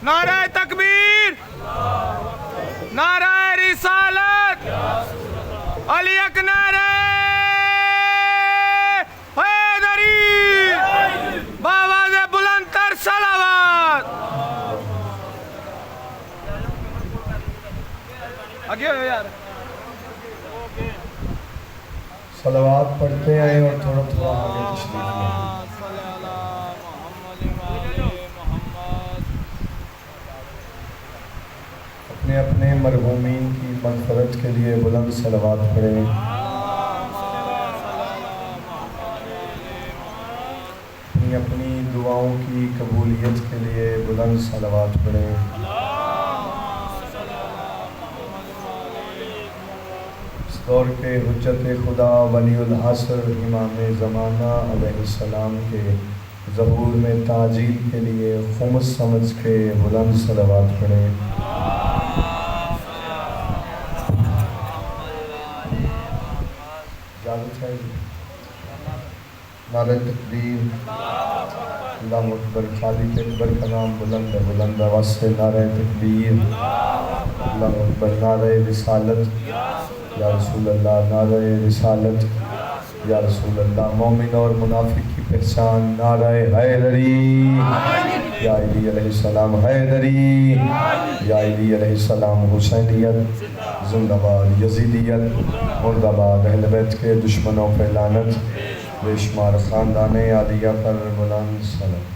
نعرہ تکبیر، نعرہ رسالت، علی اک نعرہ حیدری، بآواز بلند تر صلوات۔ آگے ہو یار، صلوات پڑھتے آئے اور تھوڑا تھوڑا آگے تشریف لیں۔ اپنے اپنے مرحومین کی مغفرت کے لیے بلند صلوات پڑھیں۔ اپنی اپنی دعاؤں کی قبولیت کے لیے بلند صلوات پڑھیں۔ اس دور کے حجت خدا ولی العصر امام زمانہ علیہ السلام کے ظہور میں تعجیل کے لیے خمس سمجھ کے بلند صلوات پڑھیں۔ اجازت ہے جی؟ نعرہ تکبیر، اللہ اکبر، خالق اکبر کا نام بلند ہے، بلند آواز سے نعرہ تکبیر، اللہ اکبر، نعرہ رسالت یا رسول اللہ، نعرہ رسالت یا رسول اللہ، مومن اور منافق کی پہچان نعرہ حیدری، یا علی علیہ السلام حیدری، یا علی علیہ السلام حسینیت، زندہ باد یزیدیت، مرد آباد اہل بیت کے دشمنوں پہ لعنت، بے شمار خاندان عالیہ پر بلند صلوات۔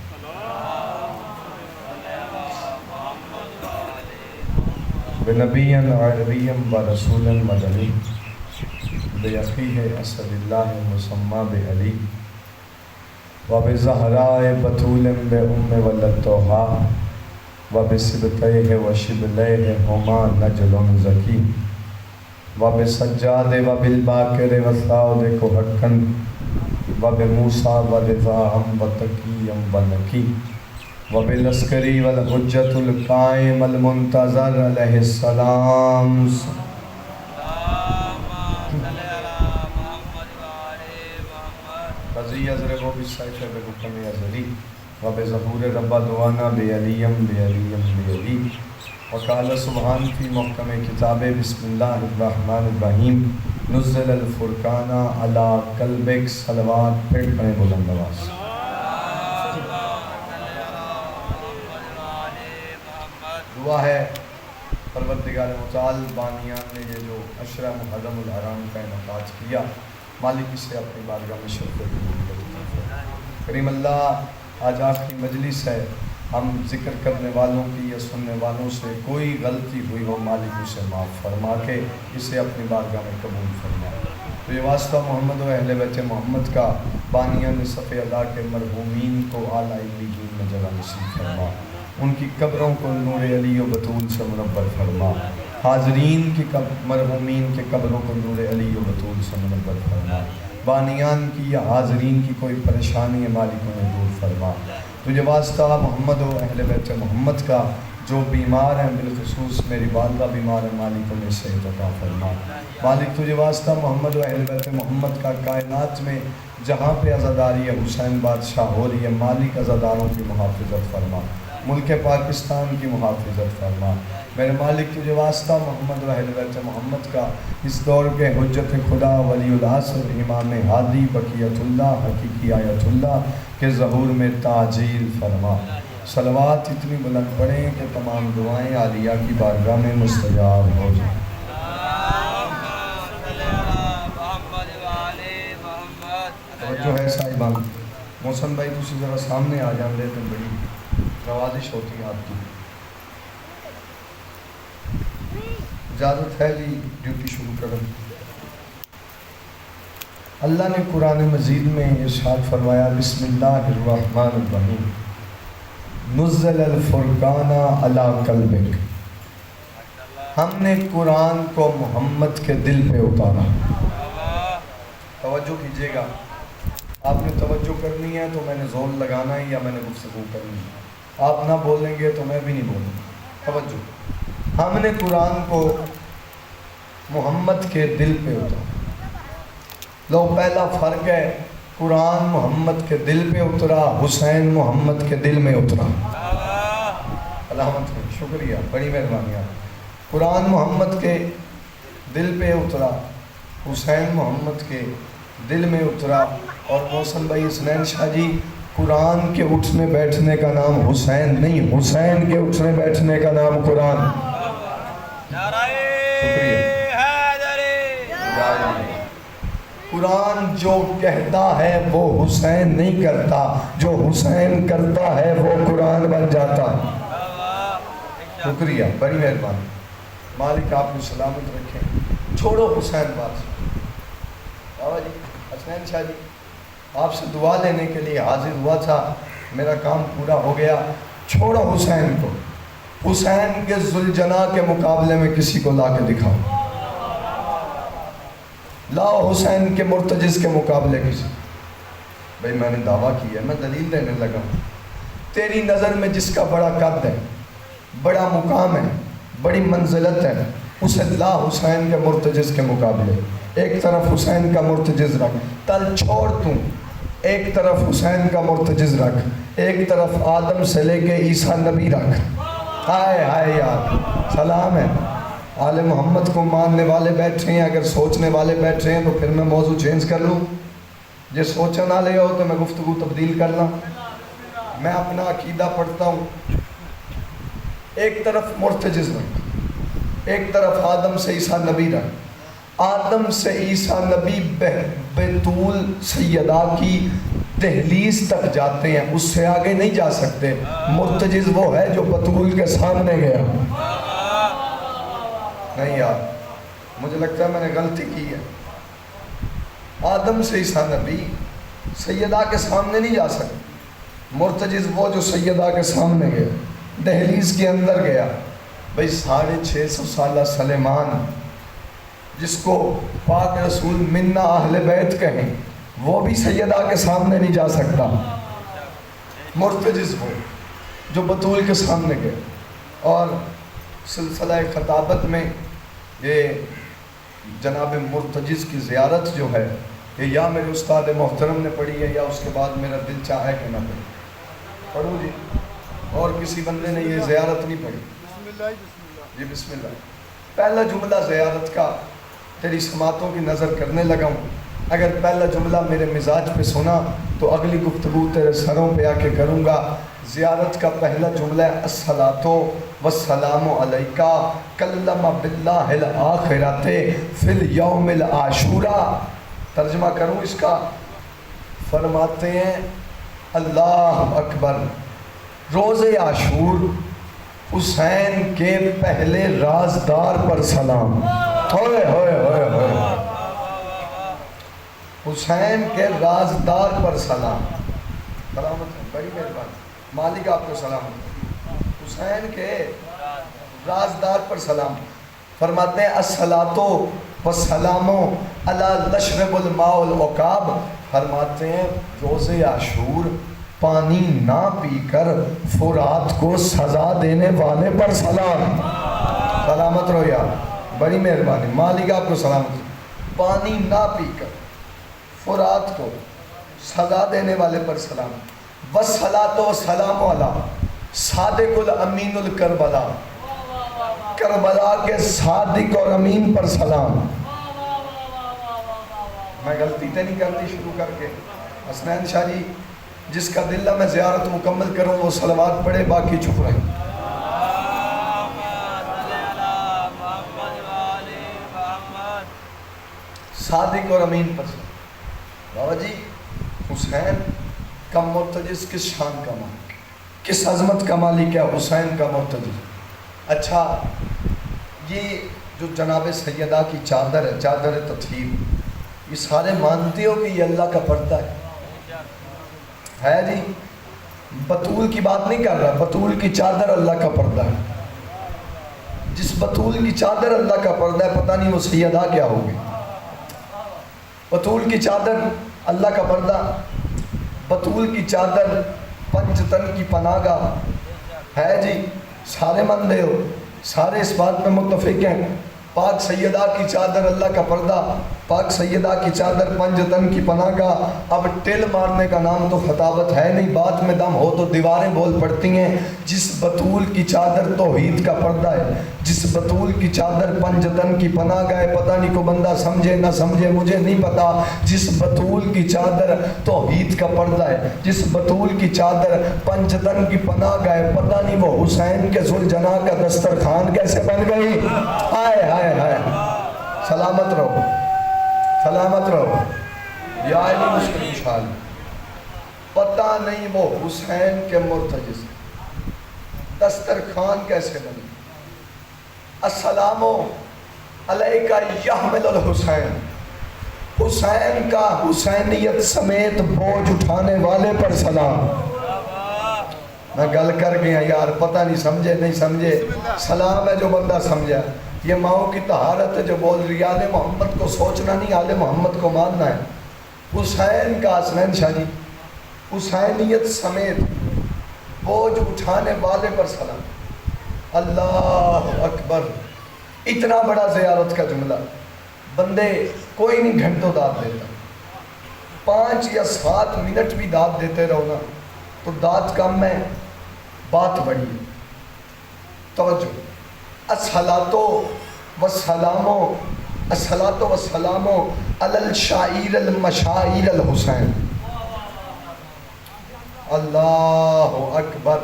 بنبیًا عربیًا ورسولا مدنی، بأخیہ اسد اللہ مسمی بعلی، وبزہراء بتول بأم ولدتہا، وبسبطیہ وشبلیہ ہما نجل زکی، وبسجاد وبالباکر وثاؤد کوہکن، وبموسیٰ ورضاہم وتقیم ونکی، وبالعسکری والحجت القائم المنتظر علیہ السلام۔ قضی ازرق و بسائف بحکم ازلی، وبظہور رب دوانا بعلیم بعلیم بعلی، وقال سبحان فی محکم کتاب بسم اللہ الرحمن الرحیم، نزل الفرقان علی قلبک، صلوات پھر پڑھیں بلند آواز۔ دعا ہے پروردگار متعال بانیان نے یہ جو عشرہ محرم الحرام کا انعقاد کیا، مالک اسے اپنی بارگاہ میں شرف قبول کرے۔ کریم اللہ، آج آخری مجلس ہے، ہم ذکر کرنے والوں کی یا سننے والوں سے کوئی غلطی ہوئی ہو، مالک اسے معاف فرما کے اسے اپنی بارگاہ میں قبول فرما۔ تو یہ واسطہ محمد و اہل بیت محمد کا، بانیان صف اللہ کے مرحومین کو اعلیٰ علیین میں جگہ نصیب فرما، ان کی قبروں کو نور علی و بطول سے منور فرما، حاضرین کی مرحومین کے قبروں کو نور علی و بطول سے منور فرما، بانیان کی یا حاضرین کی کوئی پریشانی مالک انہیں دور فرما۔ تجھے واسطہ محمد و اہل بیت محمد کا، جو بیمار ہیں بالخصوص میری والدہ بیمار ہے، مالک انہیں صحت عطا فرما۔ مالک تجھے واسطہ محمد و اہل بیت محمد کا، کائنات میں جہاں پہ عزاداری حسین بادشاہ ہو رہی ہے، مالک عزاداروں کی محافظت فرما، ملک پاکستان کی محافظت فرما۔ میرے مالک تجھے واسطہ محمد و اہل بیت محمد کا، اس دور کے حجت خدا ولی العصر امام ہادی بقیت اللہ حقیقی آیت اللہ کے ظہور میں تعجیل فرما۔ صلوات اتنی بلند پڑھیں کہ تمام دعائیں عالیہ کی بارگاہ میں مستجاب ہو جائیں۔ توجہ ہے صاحبان، محسن بھائی تسی ذرا سامنے آ جان دے تو بڑی نوازش ہوتی ہے آپ کی۔ اجازت ہے جی ڈیوٹی شروع کریں۔ اللہ نے قرآن مجید میں ارشاد فرمایا، بسم اللہ الرحمن الرحیم، نزل الفرقان علی قلبک، ہم نے قرآن کو محمد کے دل پہ اتارا۔ توجہ کیجئے گا، آپ نے توجہ کرنی ہے تو میں نے زور لگانا ہے یا میں نے گفتگو کرنی ہے، آپ نہ بولیں گے تو میں بھی نہیں بولوں گا۔ توجہ، ہم نے قرآن کو محمد کے دل پہ اتارا۔ لو پہلا فرق ہے، قرآن محمد کے دل پہ اترا، حسین محمد کے دل میں اترا۔ سلامت ہوں. شکریہ, بڑی مہربانی آپ. قرآن محمد کے دل پہ اترا, حسین محمد کے دل میں اترا. اور محسن بھائی حسنین شاہ جی, قرآن کے اٹھنے بیٹھنے کا نام حسین نہیں, حسین کے اٹھنے بیٹھنے کا نام قرآن. قرآن جو کہتا ہے وہ حسین نہیں کرتا, جو حسین کرتا ہے وہ قرآن بن جاتا. شکریہ, بڑی مہربانی. مالک آپ کو سلامت رکھیں. چھوڑو حسین بات. بابا جی حسنین شاہ جی, آپ سے دعا لینے کے لیے حاضر ہوا تھا, میرا کام پورا ہو گیا. چھوڑو حسین کو. حسین کے ذوالجناح کے مقابلے میں کسی کو لا کے دکھاؤ. لاؤ حسین کے مرتجز کے مقابلے کسی. بھئی میں نے دعویٰ کیا ہے, میں دلیل دینے لگا ہوں. تیری نظر میں جس کا بڑا قد ہے, بڑا مقام ہے, بڑی منزلت ہے, اسے لا حسین کے مرتجز کے مقابلے. ایک طرف حسین کا مرتجز رکھ, تل چھوڑ توں, ایک طرف حسین کا مرتجز رکھ, ایک طرف آدم سے لے کے عیسیٰ نبی رکھ. ہائے ہائے یار, سلام ہے. آل محمد کو ماننے والے بیٹھے ہیں, اگر سوچنے والے بیٹھے ہیں تو پھر میں موضوع چینج کر لوں. جو سوچنے والے ہو تو میں گفتگو تبدیل کر لوں. میں اپنا عقیدہ پڑھتا ہوں. ایک طرف مرتجز رکھ, ایک طرف آدم سے عیسیٰ نبی رکھ. آدم سے عیسیٰ نبی بطول سیدہ کی دہلیز تک جاتے ہیں, اس سے آگے نہیں جا سکتے. مرتجز وہ ہے جو بطول کے سامنے گیا. نہیں یار, مجھے لگتا ہے میں نے غلطی کی ہے. آدم سے عیسیٰ نبی سیدہ کے سامنے نہیں جا سکتے. مرتجز وہ جو سیدہ کے سامنے گیا, دہلیز کے اندر گیا. بھئی 650 سالہ سلیمان, جس کو پاک رسول منا اہل بیت کہیں, وہ بھی سیدہ کے سامنے نہیں جا سکتا. مرتجز وہ جو بطول کے سامنے گئے. اور سلسلہ خطابت میں یہ جناب مرتجز کی زیارت جو ہے, یہ یا میرے استاد محترم نے پڑھی ہے یا اس کے بعد میرا دل چاہے کہ نہ پڑھی. پڑھو جی. اور کسی بندے نے یہ زیارت نہیں پڑھی. جی بسم اللہ. پہلا جملہ زیارت کا تیری سماعتوں کی نظر کرنے لگا ہوں. اگر پہلا جملہ میرے مزاج پہ سنا تو اگلی گفتگو تیرے سروں پہ آ کے کروں گا. زیارت کا پہلا جملہ ہے الصلاۃ والسلام علیکہ کلم باللہ الآخرۃ فی الیوم العاشورہ. ترجمہ کروں اس کا. فرماتے ہیں اللہ اکبر, روز عاشور حسین کے پہلے رازدار پر سلام. ہوئے ہوئے ہوئے ہوئے, حسین کے رازدار پر سلام. سلامت ہے, بڑی مہربانی. مالک آپ کو سلام. حسین کے رازدار پر سلام. فرماتے ہیں الصلاۃ والسلام علی لشرب الماء العقاب. فرماتے ہیں روز عاشور پانی نہ پی کر فرات کو سزا دینے والے پر سلام. سلامت رہو یار, بڑی مہربانی. مالک آپ کو سلامت. پانی نہ پی کر فرات کو سزا دینے والے پر سلام. والصلاۃ والسلام علی صادق الامین الکربلا, کربلا کے صادق اور امین پر سلام. میں غلطی تو نہیں کرتی شروع کر کے. حسنین شاہ جی, جس کا دل ہے میں زیارت مکمل کروں وہ صلوات پڑھے, باقی چپ رہیں. صادق اور امین پر سلام. بابا جی حسین کا مرتجز کس شان کا مالک, کس عظمت کا مالک ہے حسین کا مرتجز. اچھا, یہ جو جناب سیدہ کی چادر ہے, چادر تطہیر, یہ سارے مانتے ہو کہ یہ اللہ کا پردہ ہے جی. بطول کی بات نہیں کر رہا, بطول کی چادر اللہ کا پردہ ہے. جس بطول کی چادر اللہ کا پردہ ہے, پتہ نہیں وہ سیدہ کیا ہوگی. بطول کی چادر اللہ کا پردہ, بطول کی چادر پنج تن کی پناہ گاہ ہے جی. سارے مندے ہو, سارے اس بات میں متفق ہیں, پاک سیدہ کی چادر اللہ کا پردہ. پاک سیدہ کی چادر پنجتن کی پناہ گاہ. اب ٹل مارنے کا نام تو خطابت ہے نہیں، بات میں دم ہو تو دیواریں بول پڑتی ہیں. جس بطول کی چادر توحید کا پردہ ہے، جس بطول کی چادر پنجتن کی پناہ گاہ ہے، پتہ نہیں کو بندہ سمجھے نہ سمجھے مجھے نہیں پتا. جس بطول کی چادر توحید کا پردہ ہے، جس بطول کی چادر پنجتن کی پناہ گاہ ہے، پتہ نہیں وہ حسین کے ذوالجناح کا دسترخوان کیسے بن گئی. ہائے ہائے ہائے. سلامت رہو، سلامت رہو یا علی مشکل خوشحال. پتہ نہیں وہ حسین کے مرتجز دسترخوان کیسے بنے. السلام علیکہ یحمل الحسین. حسین کا حسینیت سمیت بوجھ اٹھانے والے پر سلام. میں گل کر گیا یار، پتہ نہیں سمجھے نہیں سمجھے. سلام ہے جو بندہ سمجھا. یہ ماؤں کی طہارت ہے جو بول رہی. آل محمد کو سوچنا نہیں، آل محمد کو ماننا ہے. حسین کا حسنین شاہی حسینیت سمیت بوجھ اٹھانے والے پر سلام. اللہ اکبر. اتنا بڑا زیارت کا جملہ بندے کوئی نہیں گھنٹوں داد دیتا. 5 یا 7 منٹ بھی داد دیتے رہو نا تو داد کم ہے، بات بڑی ہے. توجہ. الصلاۃ والسلام الصلاۃ والسلام علی الشاعر المشاعر الحسین. اللہ اکبر.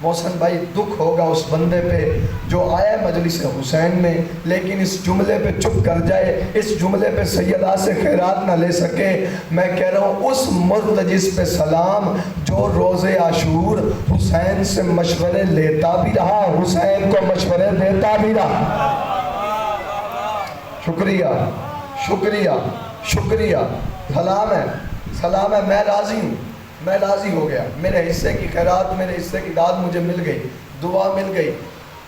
محسن بھائی دکھ ہوگا اس بندے پہ جو آیا مجلس حسین میں لیکن اس جملے پہ چپ کر جائے، اس جملے پہ سیدہ سے خیرات نہ لے سکے. میں کہہ رہا ہوں اس مرتجز پہ سلام جو روز عاشور حسین سے مشورے لیتا بھی رہا، حسین کو مشورے دیتا بھی رہا. شکریہ شکریہ شکریہ. سلام ہے سلام ہے. میں راضی ہوں، میں راضی ہو گیا. میرے حصے کی خیرات، میرے حصے کی داد مجھے مل گئی، دعا مل گئی.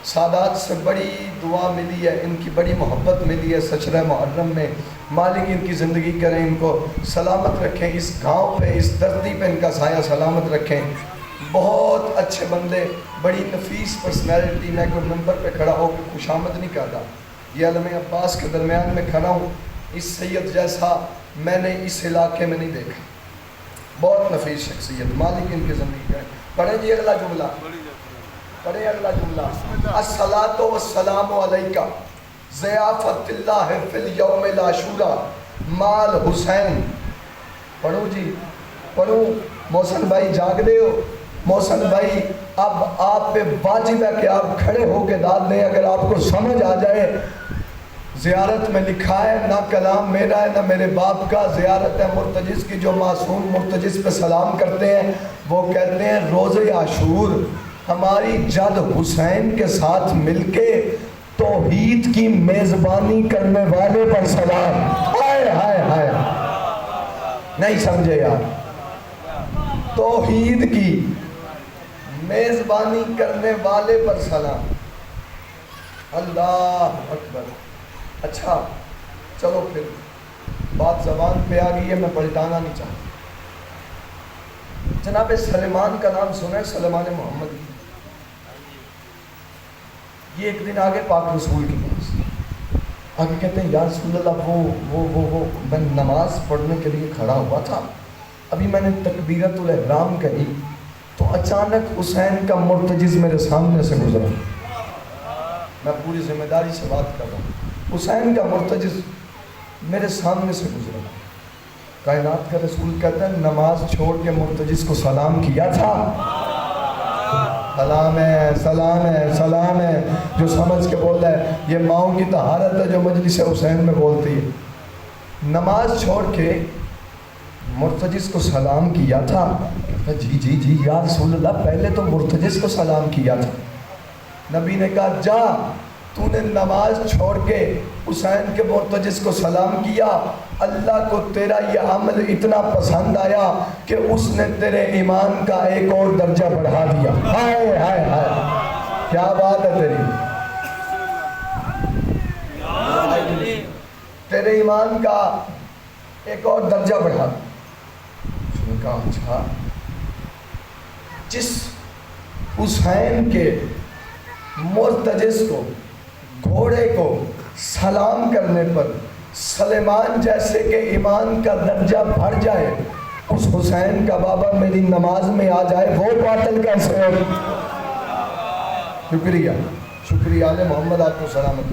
سادات سے بڑی دعا ملی ہے، ان کی بڑی محبت ملی ہے سچرہ محرم میں. مالک ان کی زندگی کریں، ان کو سلامت رکھیں، اس گاؤں پہ اس دھرتی پہ ان کا سایہ سلامت رکھیں. بہت اچھے بندے، بڑی نفیس پرسنالٹی. میں کوئی ممبر پہ کھڑا ہو کے خوشامد نہیں کرتا. یہ علم عباس کے درمیان میں کھڑا ہوں. اس سید جیسا میں نے اس علاقے میں نہیں دیکھا. بہت نفیس شخصیت. مالک ان کی زندگی کریں. پڑھیں جی اگلا جملہ، پڑھیں اگلا جملہ. الصلاۃ والسلام علیکہ ضیافت اللہ فی الیوم العاشورہ مال حسین. پڑھو جی پڑھو. محسن بھائی جاگ دے ہو. محسن بھائی اب آپ پہ واجب ہے کہ آپ کھڑے ہو کے داد دیں اگر آپ کو سمجھ آ جائے. زیارت میں لکھا ہے، نہ کلام میرا ہے نہ میرے باپ کا، زیارت ہے مرتجز کی. جو معصوم مرتجز پہ سلام کرتے ہیں وہ کہتے ہیں روز عاشور ہماری جد حسین کے ساتھ مل کے توحید کی میزبانی کرنے والے پر سلام. ہائے ہائے ہائے. نہیں سمجھے یار. توحید کی میزبانی کرنے والے پر سلام. اللہ اکبر. اچھا چلو پھر بات زبان پہ آ گئی ہے، میں پلٹانا نہیں چاہتا. جناب سلیمان کا نام سنا ہے؟ سلیمان محمد. یہ ایک دن آگے پاک رسول کے پاس آگے کہتے ہیں یا رسول اللہ وہ میں نماز پڑھنے کے لیے کھڑا ہوا تھا، ابھی میں نے تکبیرۃ الاحرام کہی تو اچانک حسین کا مرتجز میرے سامنے سے گزرا. میں پوری ذمہ داری سے بات کر رہا ہوں. حسین کا مرتجز میرے سامنے سے گزرا. کائنات کا رسول کہتا ہے نماز چھوڑ کے مرتجز کو سلام کیا تھا. سلام ہے سلام ہے سلام ہے. جو سمجھ کے بول رہا ہے یہ ماؤں کی طہارت ہے جو مجلس حسین میں بولتی ہے. نماز چھوڑ کے مرتجز کو سلام کیا تھا. جی جی جی یا رسول اللہ پہلے تو مرتجز کو سلام کیا تھا. نبی نے کہا جا تو نے نماز چھوڑ کے حسین کے مرتجز کو سلام کیا، اللہ کو تیرا یہ عمل اتنا پسند آیا کہ اس نے تیرے ایمان کا ایک اور درجہ بڑھا دیا. ہائے ہائے ہائے. کیا بات ہے تیری. تیرے ایمان کا ایک اور درجہ بڑھا. اس نے کہا اچھا. جس حسین کے مرتجز کو گھوڑے کو سلام کرنے پر سلیمان جیسے کہ ایمان کا درجہ بڑھ جائے، اس حسین کا بابا میری نماز میں آ جائے، وہ باطل کیسے ہو؟ شکریہ شکریہ آل محمد آپ کو سلامت،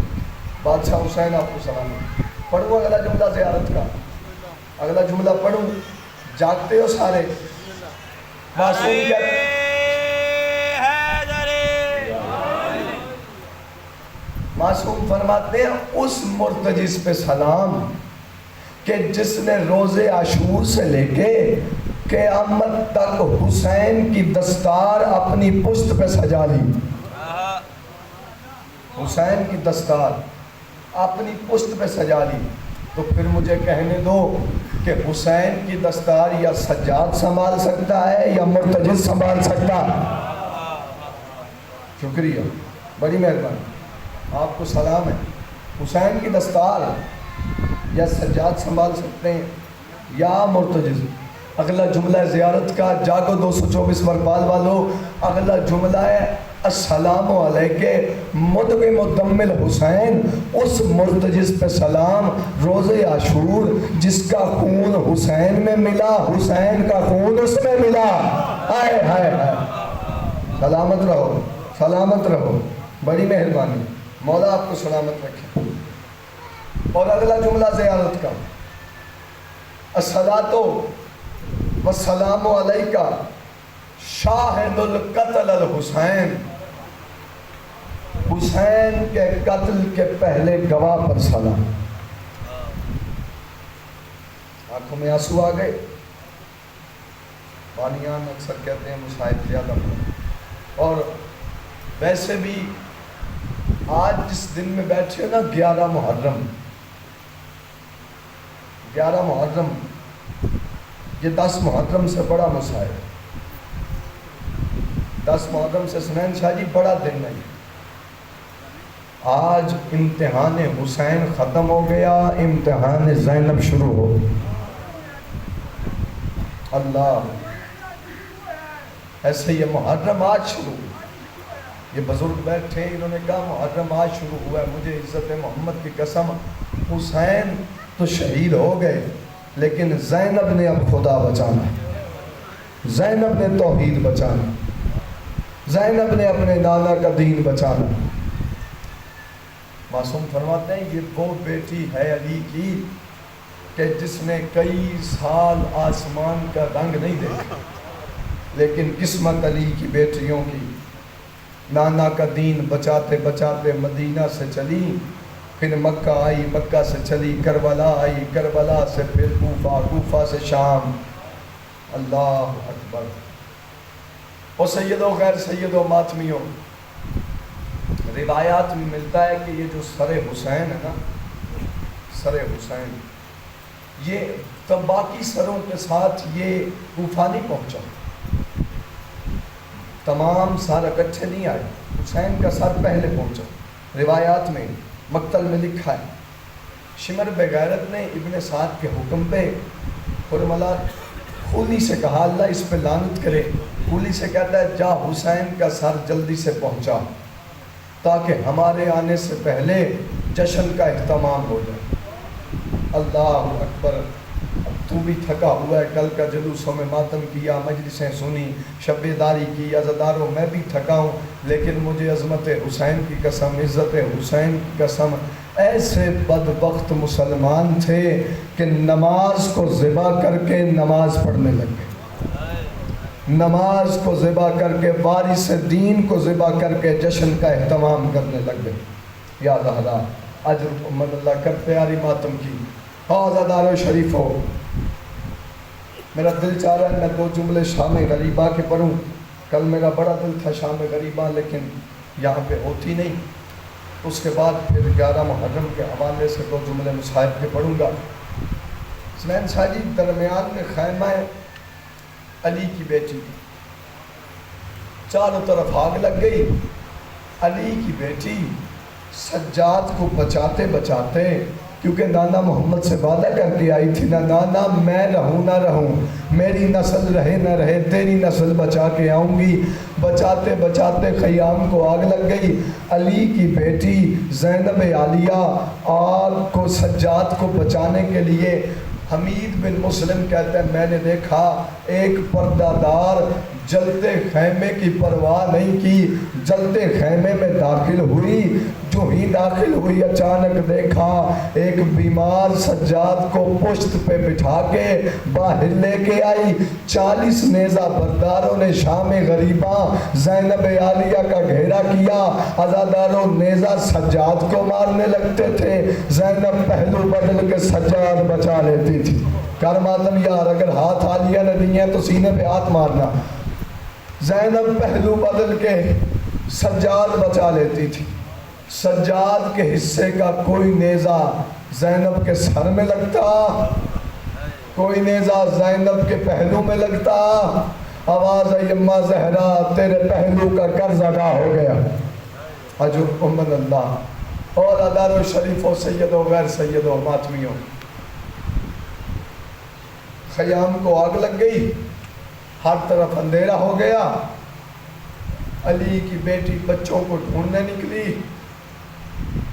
بادشاہ حسین آپ کو سلامت۔ پڑھوں اگلا جملہ زیارت کا، اگلا جملہ پڑھوں، جاگتے ہو سارے؟ معصوم فرماتے ہیں اس مرتجز پہ سلام کہ جس نے روز عاشور سے لے کے قیامت تک حسین کی دستار اپنی پشت پہ سجا لی۔ حسین کی دستار اپنی پشت پہ سجا لی، تو پھر مجھے کہنے دو کہ حسین کی دستار یا سجاد سنبھال سکتا ہے یا مرتجز سنبھال سکتا ہے؟ شکریہ، بڑی مہربانی، آپ کو سلام ہے۔ حسین کی دستار یا سجاد سنبھال سکتے ہیں یا مرتجز؟ اگلا جملہ ہے زیارت کا، جاگو 224 ورپال والو، اگلا جملہ ہے السلام علیکہ مدب مدمل حسین، اس مرتجز پہ سلام روز عاشور جس کا خون حسین میں ملا، حسین کا خون اس میں ملا۔ ہائے ہائے ہائے، سلامت رہو سلامت رہو، بڑی مہربانی، مولا آپ کو سلامت رکھے۔ اور اگلا جملہ زیارت کا، الصلاۃ والسلام علیکہ شاہد القتل الحسین، حسین کے قتل کے پہلے گواہ پر سلام۔ آنکھوں میں آنسو آ گئے؟ بانیان اکثر کہتے ہیں مصائب زیادہ پڑھو، اور ویسے بھی آج جس دن میں بیٹھے نا 11 محرم، 11 محرم، یہ 10 محرم سے بڑا مسائل، 10 محرم سے سنین شاہ جی بڑا دن نہیں۔ آج امتحان حسین ختم ہو گیا، امتحان زینب شروع ہو۔ اللہ، ایسے یہ محرم آج شروع، یہ بزرگ بیٹھے انہوں نے کہا محرم آج شروع ہوا ہے، مجھے عزت محمد کی قسم، حسین تو شہید ہو گئے لیکن زینب نے اب خدا بچانا، زینب نے توحید بچانا، زینب نے اپنے نانا کا دین بچانا۔ معصوم فرماتے ہیں یہ وہ بیٹی ہے علی کی کہ جس نے کئی سال آسمان کا رنگ نہیں دیکھا، لیکن قسمت علی کی بیٹیوں کی، نانا کا دین بچاتے بچاتے مدینہ سے چلی، پھر مکہ آئی، مکہ سے چلی کربلا آئی، کربلا سے پھر کوفہ، کوفہ سے شام۔ اللہ اکبر۔ اور سیدوں غیر سیدوں ماتمیوں، روایات میں ملتا ہے کہ یہ جو سر حسین ہے نا، سر حسین، یہ تب باقی سروں کے ساتھ یہ کوفہ نہیں پہنچا، تمام سر اکٹھے نہیں آئے، حسین کا سر پہلے پہنچا۔ روایات میں مقتل میں لکھا ہے، شمر بغیرت نے ابن سعد کے حکم پہ حرملہ خولی سے کہا اللہ اس پہ لعنت کرے، خولی سے کہتا ہے جا حسین کا سر جلدی سے پہنچا تاکہ ہمارے آنے سے پہلے جشن کا اہتمام ہو جائے۔ اللہ اکبر۔ اب تو بھی تھکا ہوا ہے، کل کا جلوسوں میں ماتم کیا، مجلسیں سنی، شب داری کی، عزاداروں میں بھی تھکا ہوں، لیکن مجھے عظمت حسین کی قسم، عزت حسین کی قسم، ایسے بدبخت مسلمان تھے کہ نماز کو ذبح کر کے نماز پڑھنے لگے، نماز کو ذبح کر کے، وارث دین کو ذبح کر کے جشن کا اہتمام کرنے لگے۔ یا زہرا اجر امت اللہ کر پیاری ماتم کی، عزادارو شریف ہو۔ میرا دل چاہ رہا ہے میں 2 جملے شام غریبہ کے پڑھوں، کل میرا بڑا دل تھا شام غریبہ لیکن یہاں پہ ہوتی نہیں، اس کے بعد پھر 11 محرم کے حوالے سے 2 جملے مصاحب کے پڑھوں گا۔ سنین شاہ جی درمیان میں خیمہ علی کی بیٹی، چاروں طرف آگ لگ گئی، علی کی بیٹی سجاد کو بچاتے بچاتے کیونکہ نانا محمد سے وعدہ کر کے آئی تھی، نہ نانا میں رہوں نہ رہوں، میری نسل رہے نہ رہے، تیری نسل بچا کے آؤں گی۔ بچاتے بچاتے خیام کو آگ لگ گئی۔ علی کی بیٹی زینب عالیہ آگ کو، سجاد کو بچانے کے لیے، حمید بن مسلم کہتے ہیں میں نے دیکھا ایک پردہ دار جلتے خیمے کی پرواہ نہیں کی، جلتے خیمے میں داخل ہوئی۔ جو ہی داخل ہوئی اچانک دیکھا ایک بیمار سجاد کو پشت پہ بٹھا کے باہر لے کے آئی۔ 40 نیزہ برداروں نے شام غریباں زینب عالیہ کا گھیرا کیا، عزاداروں نیزہ سجاد کو مارنے لگتے تھے، زینب پہلو بدل کے سجاد بچا لیتی تھی۔ کر ماتم یار، اگر ہاتھ عالیہ نے دیے ہیں تو سینے پہ ہاتھ مارنا۔ زینب پہلو بدل کے سجاد بچا لیتی تھی۔ سجاد کے حصے کا کوئی نیزہ زینب کے سر میں لگتا، کوئی نیزہ زینب کے پہلو میں لگتا۔ آواز آئی اماں زہرا تیرے پہلو کا قرض ادا ہو گیا، اجر من اللہ۔ اور ادار و شریف و سید و غیر سید و ماتمیوں، خیام کو آگ لگ گئی، ہر طرف اندھیرا ہو گیا۔ علی کی بیٹی بچوں کو ڈھونڈنے نکلی۔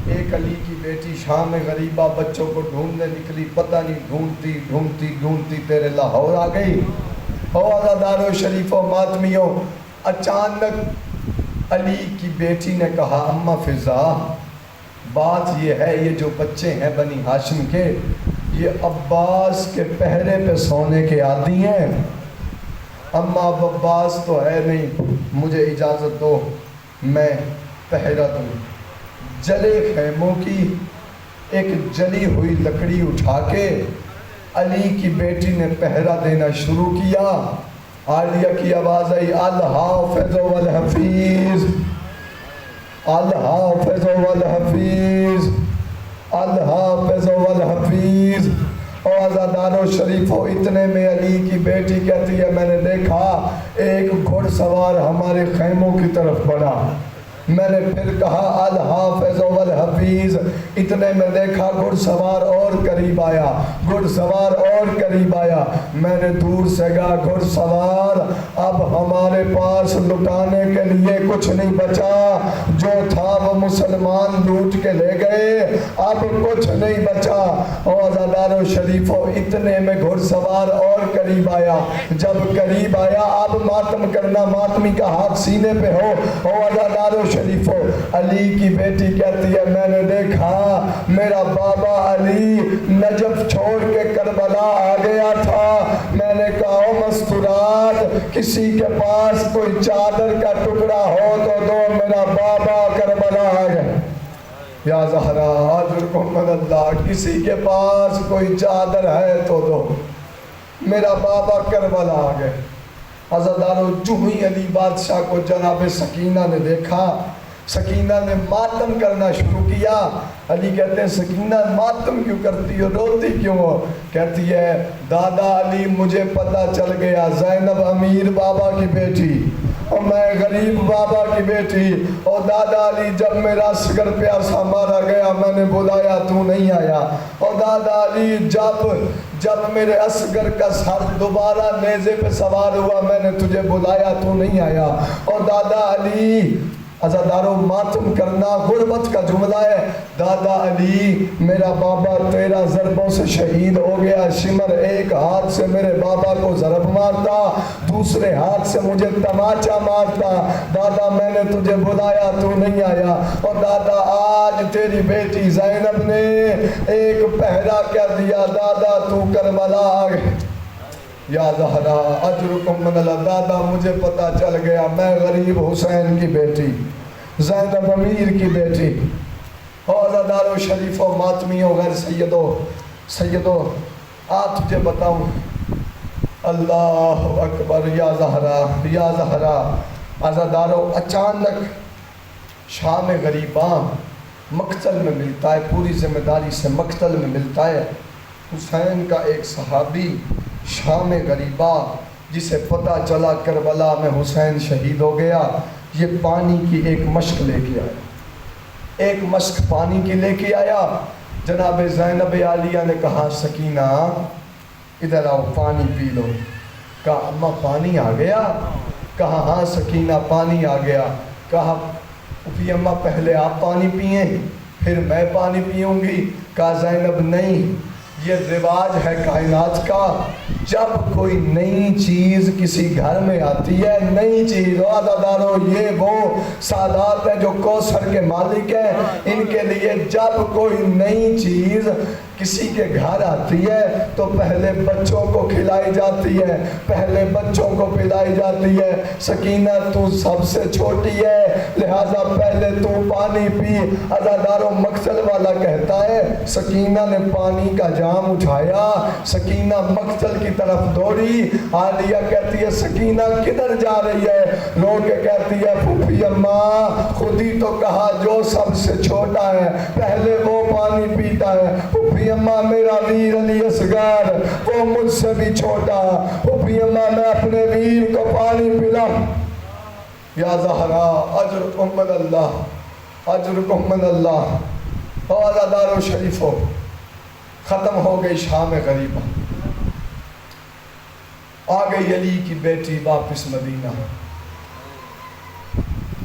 ایک علی کی بیٹی شام غریبہ بچوں کو ڈھونڈنے نکلی، پتہ نہیں ڈھونڈتی ڈھونڈتی ڈھونڈتی تیرے لاہور آ گئی۔ اور عزادارو شریف و ماتمیوں، اچانک علی کی بیٹی نے کہا اماں فضا بات یہ ہے، یہ جو بچے ہیں بنی ہاشم کے، یہ عباس کے پہرے پہ سونے کے عادی ہیں۔ اماں اب عباس تو ہے نہیں، مجھے اجازت دو میں پہرا دوں۔ جلے خیموں کی ایک جلی ہوئی لکڑی اٹھا کے علی کی بیٹی نے پہرا دینا شروع کیا۔ عالیہ کی آواز آئی الحافظ والحفیظ، الحافظ والحفیظ، الحافظ والحفیظ۔ اور عزادارو شریفوں، اتنے میں علی کی بیٹی کہتی ہے میں نے دیکھا ایک گھڑ سوار ہمارے خیموں کی طرف بڑھا۔ میں نے پھر کہا الحافظ والحفیظ، اتنے میں دیکھا گھڑ سوار اور قریب آیا، گھڑ سوار اور قریب آیا۔ میں نے دور سے کہا گھڑ سوار اب ہمارے پاس لٹانے کے لیے کچھ نہیں بچا، جو تھا وہ مسلمان لوٹ کے لے گئے، اب کچھ نہیں بچا۔ اور عزادارو شریفوں، اتنے میں گھڑ سوار اور قریب آیا۔ جب قریب آیا اب ماتم کرنا، ماتمی کا ہاتھ سینے پہ ہو۔ اور عزادارو شریفو، علی کی بیٹی کہتی ہے میں نے دیکھا میرا بابا علی نجف چھوڑ کے کربلا آ گیا تھا۔ میں نے کہا مستورات کسی کے پاس کوئی چادر کا ٹکڑا ہو تو دو، میرا بابا کربلا آ گیا۔ یا زہرا اجرکم من اللہ، کسی کے پاس کوئی چادر ہے تو دو، میرا بابا کربلا آ گئے۔ عزادارو جو ہی علی بادشاہ کو جناب سکینہ نے دیکھا، سکینہ نے ماتم کرنا شروع کیا۔ علی کہتے ہیں سکینہ ماتم کیوں کرتی ہو، روتی کیوں ہو؟ کہتی ہے دادا علی مجھے پتہ چل گیا زینب امیر بابا کی بیٹی اور میں غریب بابا کی بیٹی، اور دادا علی جب میرا اصغر پیاسا مارا گیا میں نے بلایا تو نہیں آیا، اور دادا علی جب میرے اصغر کا سر دوبارہ نیزے پہ سوار ہوا میں نے تجھے بلایا تو نہیں آیا۔ اور دادا علی، عزادارو ماتم کرنا غربت کا جملہ ہے، دادا علی میرا بابا 13 ضربوں سے شہید ہو گیا، شمر ایک ہاتھ سے میرے بابا کو ضرب مارتا، دوسرے ہاتھ سے مجھے تماچا مارتا، دادا میں نے تجھے بلایا تو نہیں آیا۔ اور دادا آج تیری بیٹی زینب نے ایک پہرا کر دیا، دادا تو کربلا آ گئے۔ یا زہرا اجرکم من اللہ، دادا مجھے پتہ چل گیا میں غریب حسین کی بیٹی، زینب امیر کی بیٹی۔ اور عزادارو شریف و ماتمیوں غیر سیدو آج تجھے بتاؤں، اللہ اکبر، یا زہرا یا زہرا۔ عزادارو اچانک شام غریباں مقتل میں ملتا ہے، پوری ذمہ داری سے مقتل میں ملتا ہے حسین کا ایک صحابی شام غریبہ، جسے پتہ چلا کربلا میں حسین شہید ہو گیا، یہ پانی کی ایک مشک لے کے آیا، ایک مشک پانی کی لے کے آیا۔ جناب زینب عالیہ نے کہا سکینہ ادھر آؤ پانی پی لو. کہا اماں پانی آ گیا؟ کہا ہاں سکینہ پانی آ گیا. کہا پھوپھی اماں پہلے آپ پانی پئیں پھر میں پانی پیوں گی. کہا زینب نہیں، یہ رواج ہے کائنات کا. جب کوئی نئی چیز کسی گھر میں آتی ہے، نئی چیز، عزادارو یہ وہ سادات ہیں جو کوثر کے مالک ہیں، ان کے لیے جب کوئی نئی چیز کسی کے گھر آتی ہے تو پہلے بچوں کو کھلائی جاتی ہے، پہلے بچوں کو پلائی جاتی ہے. سکینہ تو سب سے چھوٹی ہے لہذا پہلے تو پانی پی. عزادارو مقتل والا کہتا ہے سکینہ نے پانی کا جام اٹھایا، سکینہ مقتل کی طرف دوڑی. عالیہ کہتی ہے سکینہ کدھر جا رہی ہے؟ رو کے کہتی ہے پھوپھی اماں خود ہی تو کہا جو سب سے چھوٹا ہے پہلے وہ پانی پیتا ہے. پھوپھی اماں میرا ویر علی اصغر وہ مجھ سے بھی چھوٹا. پھوپھی اماں میں اپنے ویر کو پانی پلا. یا زہرا اجرکم من اللہ، اجرکم من اللہ. اور عزادارو شریفو ختم ہو گئی شام غریبہ، آ گئی علی کی بیٹی واپس مدینہ.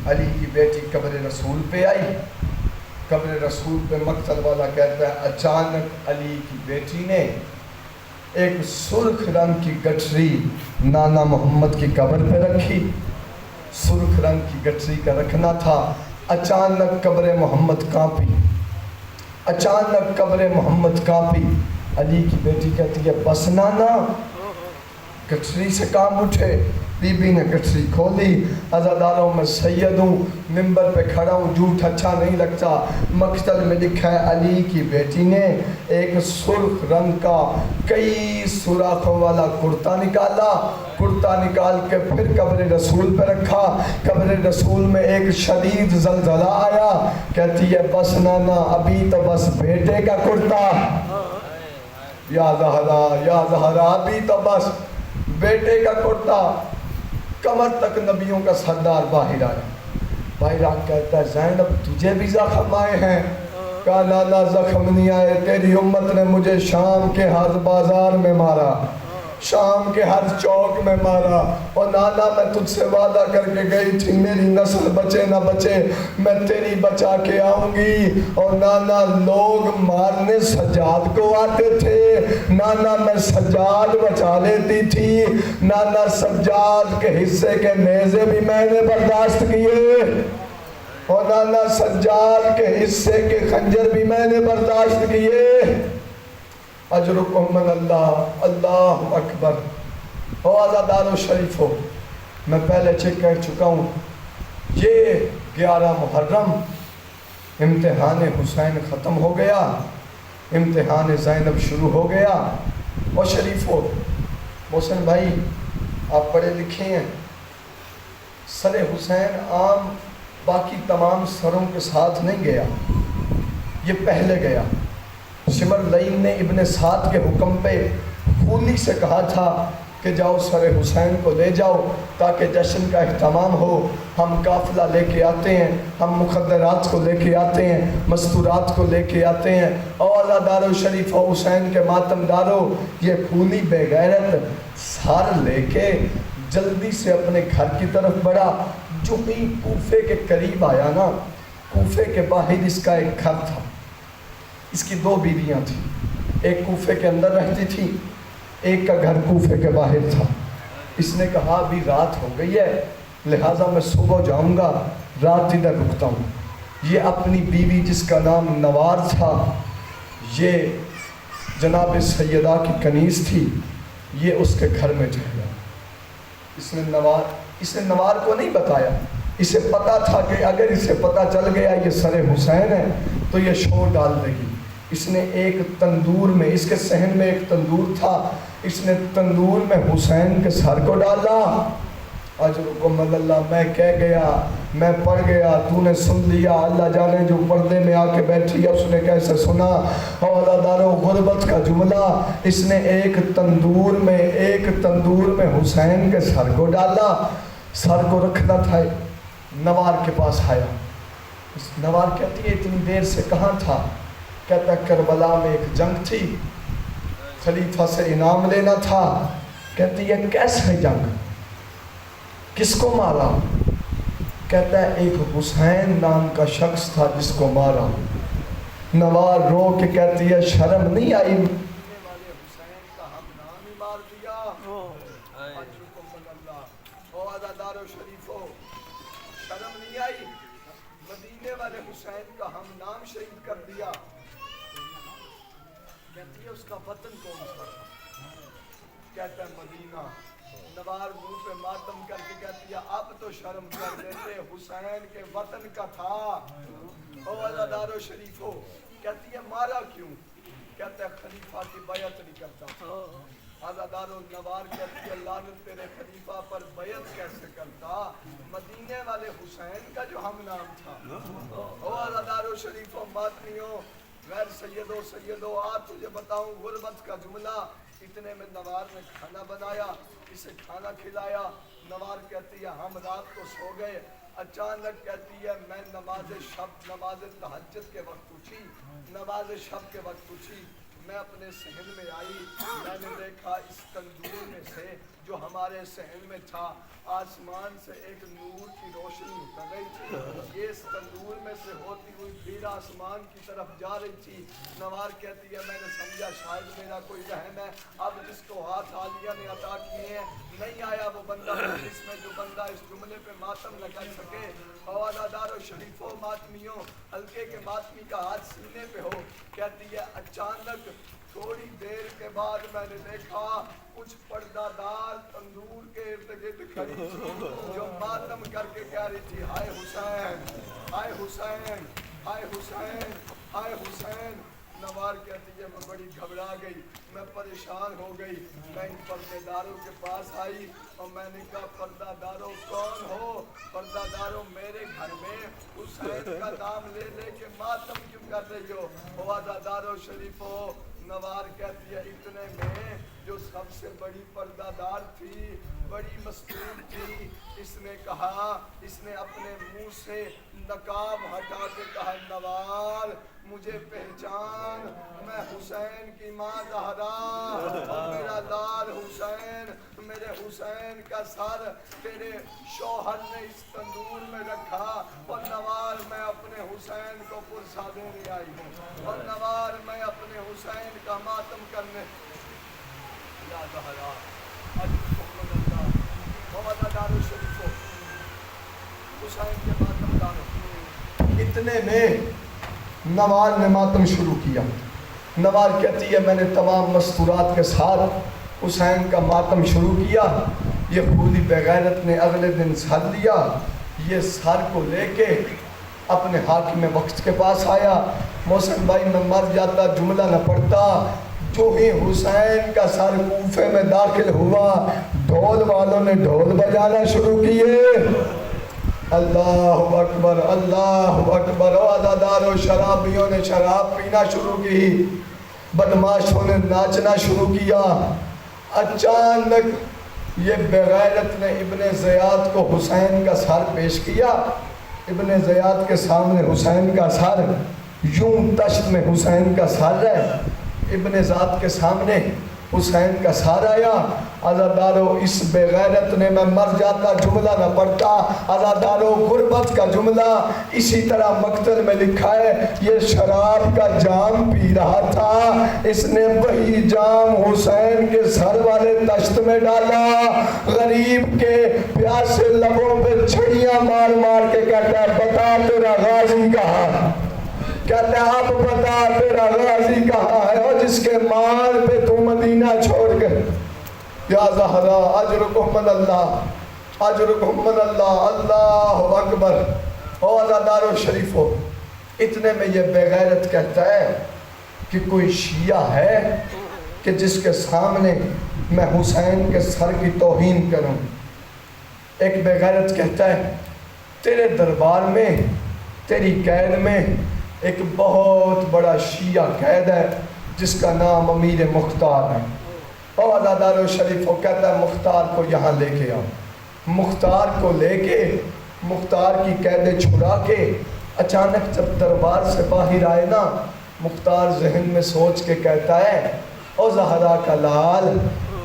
علی کی بیٹی قبر رسول پہ آئی. قبر رسول پہ مقتل والا کہتا ہے اچانک علی کی بیٹی نے ایک سرخ رنگ کی گٹری نانا محمد کی قبر پہ رکھی. سرخ رنگ کی گٹری کا رکھنا تھا. اچانک قبر محمد کانپی، اچانک قبر محمد کانپی. علی کی بیٹی کہتی ہے بس نانا، گٹری سے کام اٹھے. بی بی نے گٹری کھولی. عزاداروں میں سید ہوں، منبر پہ کھڑا ہوں، جھوٹ اچھا نہیں لگتا. مقتل میں لکھا ہے علی کی بیٹی نے ایک سرخ رنگ کا کئی سوراخوں والا کرتا نکالا. کرتا نکال کے پھر قبر رسول پہ رکھا. قبر رسول میں ایک شدید زلزلہ آیا. کہتی ہے بس نانا ابھی تو بس بیٹے کا کرتا. یا زہرا ابھی تو بس بیٹے کا کرتا. کمر تک نبیوں کا سردار باہر آیا. باہر آ کہتا ہے زینب تجھے بھی زخم آئے ہیں؟ کہا نانا زخم نہیں آئے، تیری امت نے مجھے شام کے ہر بازار میں مارا، شام کے ہر چوک میں مارا. اور نانا میں تجھ سے وعدہ کر کے گئی تھی میری نسل بچے نہ بچے میں تیری بچا کے آؤں گی. اور نانا لوگ مارنے سجاد کو آتے تھے، نانا میں سجاد بچا لیتی تھی. نانا سجاد کے حصے کے نیزے بھی میں نے برداشت کیے، اور نانا سجاد کے حصے کے خنجر بھی میں نے برداشت کیے. اجرکم من اللہ، اللہ اکبر. او عزادارو شریفو میں پہلے چیک کر چکا ہوں یہ 11 محرم امتحان حسین ختم ہو گیا، امتحان زینب شروع ہو گیا. اور شریفو محسن بھائی آپ پڑھے لکھے ہیں، سر حسین عام باقی تمام سروں کے ساتھ نہیں گیا، یہ پہلے گیا. شمر لعین نے ابن سعد کے حکم پہ خولی سے کہا تھا کہ جاؤ سر حسین کو لے جاؤ تاکہ جشن کا اہتمام ہو. ہم قافلہ لے کے آتے ہیں، ہم مخدرات کو لے کے آتے ہیں، مستورات کو لے کے آتے ہیں. اور عزادارو شریف و حسین کے ماتم دارو یہ خولی بے غیرت سار لے کے جلدی سے اپنے گھر کی طرف بڑھا. جو ہی کوفے کے قریب آیا نا، کوفے کے باہر اس کا ایک گھر تھا. اس کی 2 بیویاں تھیں، ایک کوفے کے اندر رہتی تھی، ایک کا گھر کوفے کے باہر تھا. اس نے کہا ابھی رات ہو گئی ہے لہٰذا میں صبح جاؤں گا، رات ادھر رکتا ہوں. یہ اپنی بیوی جس کا نام نوار تھا، یہ جناب سیدہ کی کنیز تھی، یہ اس کے گھر میں ٹھہرا. اس نے نوار کو نہیں بتایا. اسے پتا تھا کہ اگر اسے پتا چل گیا یہ سر حسین ہے تو یہ شور ڈال دے گی. اس نے ایک تندور میں، اس کے صحن میں ایک تندور تھا، اس نے تندور میں حسین کے سر کو ڈالا. اجرکم اللہ، میں کہہ گیا، میں پڑھ گیا، تو نے سن لیا، اللہ جانے جو پردے میں آ کے بیٹھی ہے اس نے کیسے سنا. اور عزادارو غربت کا جملہ، اس نے ایک تندور میں حسین کے سر کو ڈالا. سر کو رکھنا تھا، نوار کے پاس آیا. نوار کہتی ہے اتنی دیر سے کہاں تھا؟ کہتا ہے کربلا میں ایک جنگ تھی، خلیفہ سے انعام لینا تھا. کہتی ہے کیسے جنگ، کس کو مارا؟ کہتا ہے ایک حسین نام کا شخص تھا جس کو مارا. نوار رو کے کہتی ہے شرم نہیں آئی مدینے والے حسین کا ہم نام ہی مار دیا. او عزادارو شریفو، شرم نہیں آئی؟ مدینے والے حسین کا ہم نام شہید کر دیا. کہتی ہے اس کا وطن کون سا؟ کہتا ہے مدینہ. نوار منہ پہ ماتم کر کے کہتی ہے اب تو شرم کر دیتے، حسین کے وطن کا تھا. او عزادارو شریفو، کہتی ہے مارا کیوں؟ کہتا ہے خلیفہ کی بیعت نہیں کرتا تھا. عزادارو نوار کہتی ہے لعنت تیرے خلیفہ پر، بیعت کیسے کرتا؟ مدینے والے حسین کا جو ہم نام تھا. او عزادارو شریفو ماتمیوں، غیر سیدو آج تجھے بتاؤں غربت کا جملہ. اتنے میں نوار نے کھانا بنایا، اسے کھانا کھلایا. نوار کہتی ہے ہم رات کو سو گئے، اچانک کہتی ہے میں نماز تہجد کے وقت اٹھی. نماز شب کے وقت اٹھی، میں اپنے صحن میں آئی، میں نے دیکھا اس تندور میں سے جو ہمارے صحن میں تھا آسمان سے ایک نور کی روشنی اتر رہی تھی. یہ اس تندور میں سے ہوتی ہوئی پھر آسمان کی طرف جا رہی تھی. نوار کہتی ہے میں نے سمجھا شاید میرا کوئی وہم ہے. اب جس کو ہاتھ عالیہ نے عطا کیے ہیں نہیں آیا وہ بندہ اس میں جو بندہ اس جملے پہ ماتم نہ کر سکے. عزادارو شریفو ماتمیوں، ہلکے کے ماتمی کا ہاتھ سینے پہ ہو. کہتی ہے اچانک تھوڑی دیر کے بعد میں نے دیکھا کچھ پردہ دار تندور کے ارد گرد کھڑی تھی جو ماتم کر کے کہہ رہی تھی ہائے حسین، ہائے حسین، ہائے حسین، ہائے حسین. نوار کہتی ہے میں بڑی گھبرا گئی، میں پریشان ہو گئی. میں ان پردہ داروں کے پاس آئی اور میں نے کہا پردہ داروں کون ہو؟ پردہ داروں میرے گھر میں حسین کا نام لے لے کے ماتم کیوں کر رہی ہو؟ عزادارو شریفو، نوار کہتی ہے اتنے میں جو سب سے بڑی پردہ دار تھی، بڑی مستور تھی، اس نے کہا، اس نے اپنے منہ سے نقاب ہٹا کے کہا نوار مجھے پہچان، میں حسین کی ماں زہرا اور میرا لال حسین، میرے حسین کا سر تیرے شوہر نے اس تندور میں رکھا. اور نوار میں اپنے حسین کو پرسا دینے آئی ہوں، اور نوار میں اپنے حسین کا ماتم کرنے. یا زہرا عزادارو شریفو، حسین کے ماتم دارو. اتنے میں نوار نے ماتم شروع کیا. نوار کہتی ہے میں نے تمام مستورات کے ساتھ حسین کا ماتم شروع کیا. یہ پوری بغیرت نے اگلے دن سر لیا. یہ سر کو لے کے اپنے حاکم وقت کے پاس آیا. محسن بھائی میں مر جاتا جملہ نہ پڑتا. جو ہی حسین کا سر کوفے میں داخل ہوا ڈھول والوں نے ڈھول بجانا شروع کیے. اللہ اکبر، اللہ اکبر. عزادارو شرابیوں نے شراب پینا شروع کی، بدماشوں نے ناچنا شروع کیا. اچانک یہ بغیرت نے ابن زیاد کو حسین کا سر پیش کیا. ابن زیاد کے سامنے حسین کا سر، یوں تشت میں حسین کا سر ہے، ابن زیاد کے سامنے حسین کا سر آیا. عزادارو اس بغیرت نے میں مر جاتا جملہ نہ پڑتا. عزادارو غربت کا جملہ اسی طرح مقتل میں لکھا ہے. یہ شراب کا جام پی رہا تھا، اس نے وہی جام حسین کے سر والے تشت میں ڈالا. غریب کے پیاسے لبوں پہ چھڑیاں مار مار کے کہتا ہے بتا تیرا غازی کہاں؟ کہتے ہیں آپ بتا تیرا غازی کہاں ہے؟ اور جس کے مال پہ تو مدینہ چھوڑ کے. یا زہرا اجرکم من اللہ، اجرکم من اللہ. اللہ اکبر. او عزادارو شریفو، اتنے میں یہ بغیرت کہتا ہے کہ کوئی شیعہ ہے کہ جس کے سامنے میں حسین کے سر کی توہین کروں. ایک بغیرت کہتا ہے تیرے دربار میں، تیری قید میں ایک بہت بڑا شیعہ قید ہے جس کا نام امیر مختار ہے. اور عزادارو شریفو کہتا ہے مختار کو یہاں لے کے آؤ. مختار کو لے کے مختار کی قیدیں چھڑا کے اچانک جب دربار سے باہر آئے نا، مختار ذہن میں سوچ کے کہتا ہے او زہرا کا لال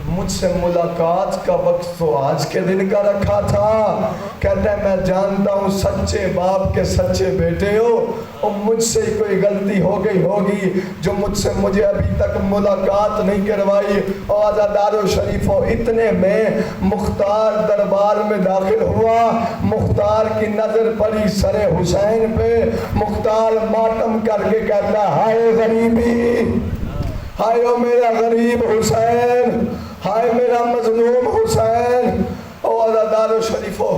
مجھ سے ملاقات کا وقت تو آج کے دن کا رکھا تھا. کہتا ہے میں جانتا ہوں سچے باپ کے سچے بیٹے ہو اور مجھ سے کوئی غلطی ہو گئی ہوگی جو مجھے ابھی تک ملاقات نہیں کروائی. اور عزادارو شریفو اتنے میں مختار دربار میں داخل ہوا. مختار کی نظر پڑی سر حسین پہ. مختار ماتم کر کے کہتا ہائے غریبی، ہائے او میرا غریب حسین، ہائے میرا مظلوم حسین. او عزادارو شریفو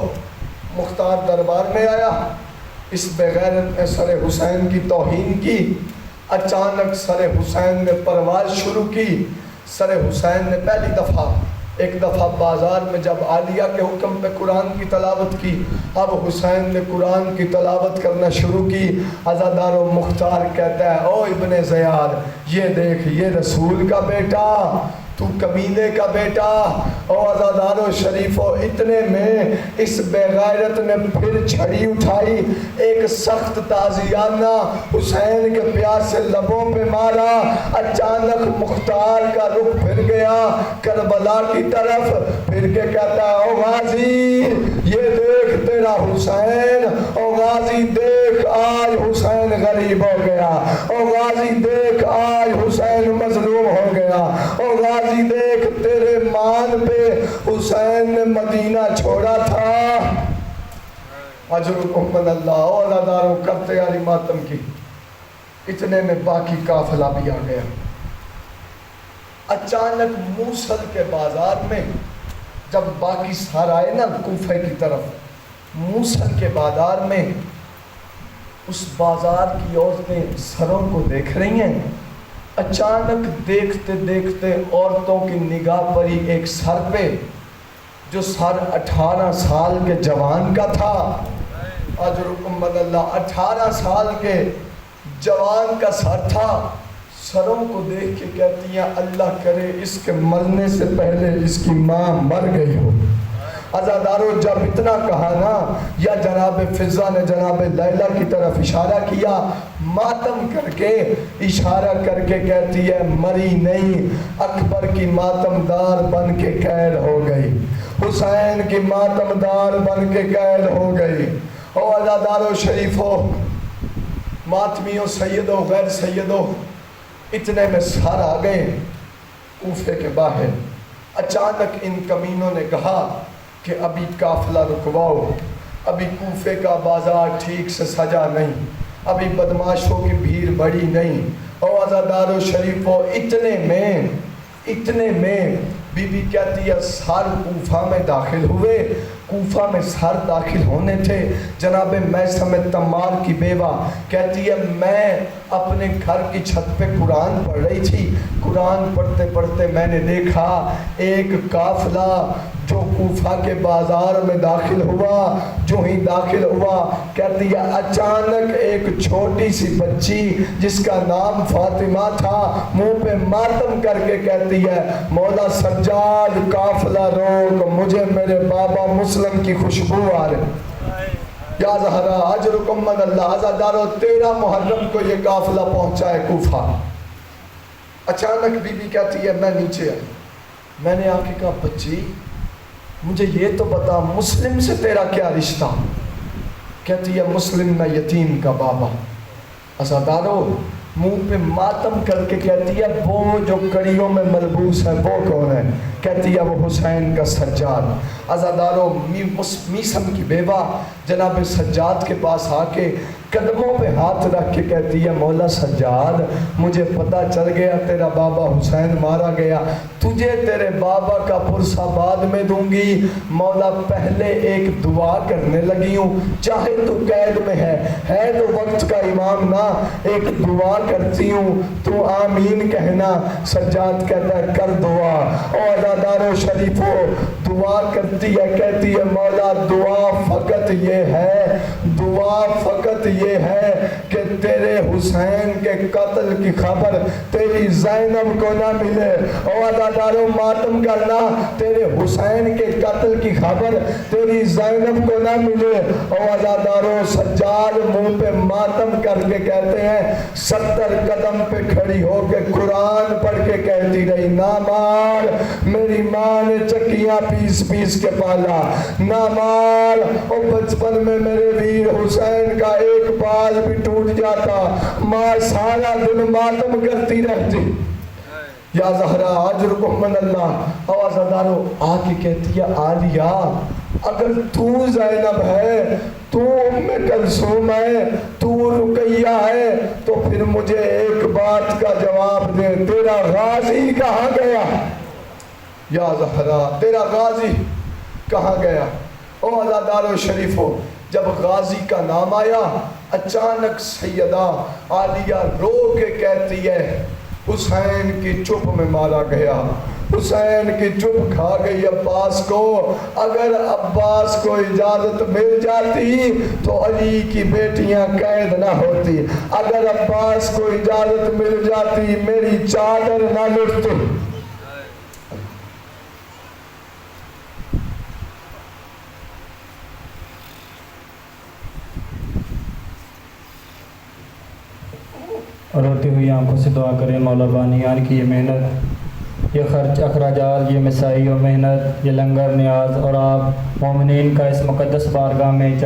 مختار دربار میں آیا. اس بغیرت نے سر حسین کی توہین کی. اچانک سر حسین نے پرواز شروع کی. سر حسین نے پہلی دفعہ ایک دفعہ بازار میں جب عالیہ کے حکم پہ قرآن کی تلاوت کی، اب حسین نے قرآن کی تلاوت کرنا شروع کی. عزادار و مختار کہتا ہے او ابن زیاد یہ دیکھ یہ رسول کا بیٹا، تو کمینے کا بیٹا. او عزادار و شریفو اتنے میں اس بے غیرت نے پھر چھڑی اٹھائی، ایک سخت تازیانہ حسین کے پیاسے لبوں پہ مارا. اچانک مختار کا رخ پھر گیا کربلا کی طرف، پھر کے کہتا ہے او غازی یہ دیکھ تیرا حسین. او غازی دیکھ آج حسین غریب ہو گیا. او غازی دیکھ آج حسین مظلوم ہو گیا. او غازی دیکھ تیرے مان پہ حسین نے مدینہ چھوڑا تھا. اجرکم من اللہ. اور اداروں کرتے علی ماتم کی. اتنے میں باقی قافلہ بھی آ گیا. اچانک موصل کے بازار میں جب باقی سارا آئے نا کوفہ کی طرف، موصل کے بازار میں اس بازار کی عورتیں سروں کو دیکھ رہی ہیں. اچانک دیکھتے دیکھتے عورتوں کی نگاہ پڑی ایک سر پہ جو سر 18 سال کے جوان کا تھا. اجرکم من اللہ 18 سال کے جوان کا سر تھا. سروں کو دیکھ کے کہتی ہیں اللہ کرے اس کے مرنے سے پہلے اس کی ماں مر گئی ہو. عزادارو جب اتنا کہا نا یا جناب فضہ نے جناب لیلہ کی طرف اشارہ کیا، ماتم کر کے اشارہ کر کے کہتی ہے مری نہیں، اکبر کی ماتم دار بن کے قید ہو گئی، حسین کی ماتم دار بن کے قید ہو گئی. او عزادارو شریفو ماتمیوں سیدوں غیر سیدوں اتنے میں سار آ گئے کوفے کے باہر. اچانک ان کمینوں نے کہا کہ ابھی قافلہ رکواؤ، ابھی کوفے کا بازار ٹھیک سے سجا نہیں، ابھی بدماشوں کی بھیڑ بڑی نہیں. اور عزادار و شریفوں اتنے میں بی بی کہتی ہے سار کوفہ میں داخل ہوئے. کوفہ میں سر داخل ہونے تھے. جناب میثم تمار کی بیوہ کہتی ہے میں اپنے گھر کی چھت پہ قرآن پڑھ رہی تھی. قرآن پڑھتے پڑھتے میں نے دیکھا ایک قافلہ جو کوفہ کے بازار میں داخل ہوا. جو ہی داخل ہوا کہتی ہے اچانک ایک چھوٹی سی بچی جس کا نام فاطمہ تھا منہ پہ ماتم کر کے کہتی ہے مولا سجاد قافلہ روک، مجھے میرے بابا مسلم کی خوشبو آ رہی. یا زہرا اجرکم من اللہ. عزادارو 13 محرم کو یہ قافلہ پہنچا ہے کوفہ. اچانک بی بی کہتی ہے میں نیچے آئی. میں نے آ کے کہا بچی مجھے یہ تو بتا مسلم سے تیرا کیا رشتہ؟ کہتی ہے مسلم میں یتیم کا بابا. عزادارو منہ پہ ماتم کر کے کہتی ہے وہ جو کڑیوں میں ملبوس ہے وہ کون ہے؟ کہتی ہے وہ حسین کا سجاد. عزادارو میثم کی بیوہ جناب سجاد کے پاس آ کے قدموں پہ ہاتھ رکھ کے کہتی ہے مولا سجاد مجھے پتہ چل گیا تیرا بابا حسین مارا گیا، تجھے تیرے بابا کا پرسہ بعد میں دوں گی. مولا پہلے ایک دعا کرنے لگی ہوں، چاہے تو قید میں ہے تو وقت کا امام نہ، ایک دعا کرتی ہوں تو آمین کہنا. سجاد کہتا ہے کر دعا. اور عزادارو شریفو دعا کرتی ہے کہتی ہے مولا دعا فقط یہ ہے، دعا فقط یہ ہے کہ تیرے حسین کے قتل کی خبر تیری زینب کو نہ ملے۔ او عزاداروں ماتم کرنا، تیرے حسین کے قتل کی خبر تیری زینب کو نہ ملے۔ او عزاداروں سجاد منہ پہ ماتم کر کے کہتے ہیں 70 قدم پہ کھڑی ہو کے قرآن پڑھ کے کہتی رہی نہ مار، میری ماں نے چکیاں پیس پیس کے پالا، نہ مار۔ اور بچپن میں میرے ویر حسین کا ایک بال بھی ٹوٹ جاتا، ماں سارا دن ماتم کرتی رہتی۔ یا زہرا اجرکم من اللہ۔ آواز ادارو آ کے کہتی ہے عالیہ اگر تو زینب ہے، تو ام کلثوم ہے، تو رقیہ ہے، تو پھر مجھے ایک بات کا جواب دے، تیرا غازی کہاں گیا؟ یا زہرا تیرا غازی کہاں گیا؟ او عزادارو شریفو، جب غازی کا نام آیا اچانک سیدہ عالیہ رو کے کہتی ہے حسین کی چپ میں مارا گیا، حسین کی چپ کھا گئی عباس کو۔ اگر عباس کو اجازت مل جاتی تو علی کی بیٹیاں قید نہ ہوتی، اگر عباس کو اجازت مل جاتی میری چادر نہ لٹتی۔ روتی ہوئی آنکھوں سے دعا کریں مولا بانیان کی یہ محنت، یہ خرچ اخراجات، یہ مسائی و محنت، یہ لنگر نیاز، اور آپ مومنین کا اس مقدس بارگاہ میں